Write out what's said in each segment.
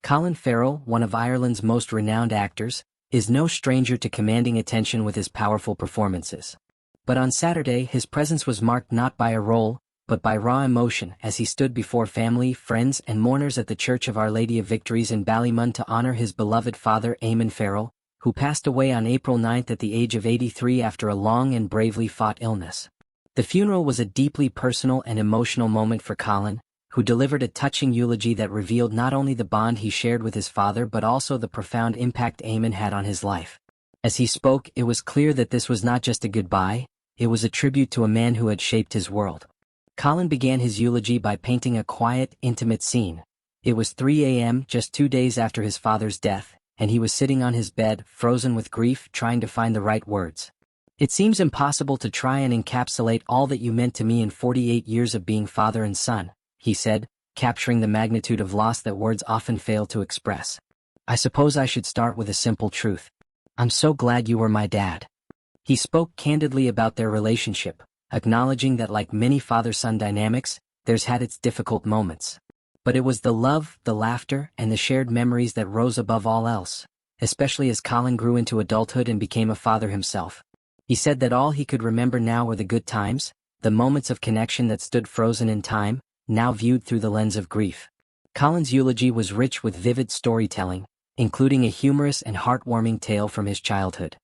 Colin Farrell, one of Ireland's most renowned actors, is no stranger to commanding attention with his powerful performances. But on Saturday his presence was marked not by a role, but by raw emotion as he stood before family, friends and mourners at the Church of Our Lady of Victories in Ballymun to honor his beloved father Eamon Farrell, who passed away on April 9 at the age of 83 after a long and bravely fought illness. The funeral was a deeply personal and emotional moment for Colin, who delivered a touching eulogy that revealed not only the bond he shared with his father but also the profound impact Eamon had on his life. As he spoke, it was clear that this was not just a goodbye, it was a tribute to a man who had shaped his world. Colin began his eulogy by painting a quiet, intimate scene. It was 3 a.m., just 2 days after his father's death, and he was sitting on his bed, frozen with grief, trying to find the right words. "It seems impossible to try and encapsulate all that you meant to me in 48 years of being father and son," he said, capturing the magnitude of loss that words often fail to express. "I suppose I should start with a simple truth. I'm so glad you were my dad." He spoke candidly about their relationship, acknowledging that like many father-son dynamics, theirs had its difficult moments. But it was the love, the laughter, and the shared memories that rose above all else, especially as Colin grew into adulthood and became a father himself. He said that all he could remember now were the good times, the moments of connection that stood frozen in time, now viewed through the lens of grief. Colin's eulogy was rich with vivid storytelling, including a humorous and heartwarming tale from his childhood.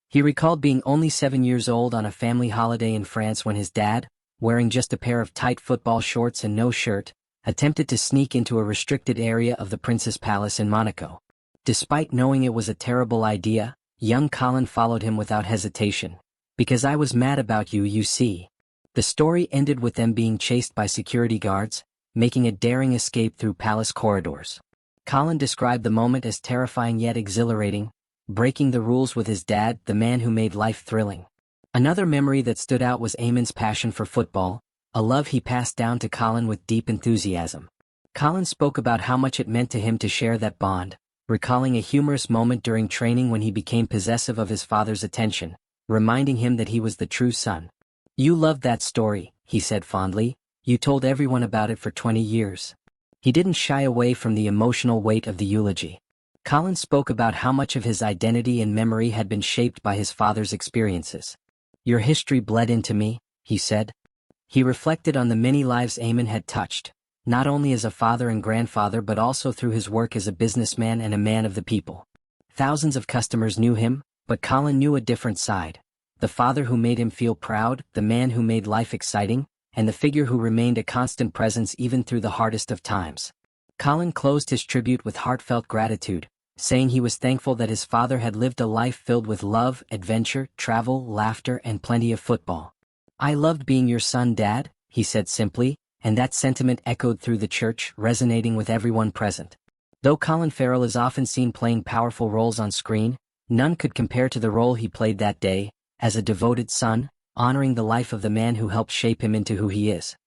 He recalled being only 7 years old on a family holiday in France when his dad, wearing just a pair of tight football shorts and no shirt, attempted to sneak into a restricted area of the Prince's Palace in Monaco. Despite knowing it was a terrible idea, young Colin followed him without hesitation. "Because I was mad about you, you see." The story ended with them being chased by security guards, making a daring escape through palace corridors. Colin described the moment as terrifying yet exhilarating, breaking the rules with his dad, the man who made life thrilling. Another memory that stood out was Eamon's passion for football, a love he passed down to Colin with deep enthusiasm. Colin spoke about how much it meant to him to share that bond, recalling a humorous moment during training when he became possessive of his father's attention, reminding him that he was the true son. "You loved that story," he said fondly. "You told everyone about it for 20 years. He didn't shy away from the emotional weight of the eulogy. Colin spoke about how much of his identity and memory had been shaped by his father's experiences. "Your history bled into me," he said. He reflected on the many lives Eamon had touched, not only as a father and grandfather but also through his work as a businessman and a man of the people. Thousands of customers knew him, but Colin knew a different side. The father who made him feel proud, the man who made life exciting, and the figure who remained a constant presence even through the hardest of times. Colin closed his tribute with heartfelt gratitude, saying he was thankful that his father had lived a life filled with love, adventure, travel, laughter, and plenty of football. "I loved being your son, Dad," he said simply, and that sentiment echoed through the church, resonating with everyone present. Though Colin Farrell is often seen playing powerful roles on screen, none could compare to the role he played that day, as a devoted son, honoring the life of the man who helped shape him into who he is.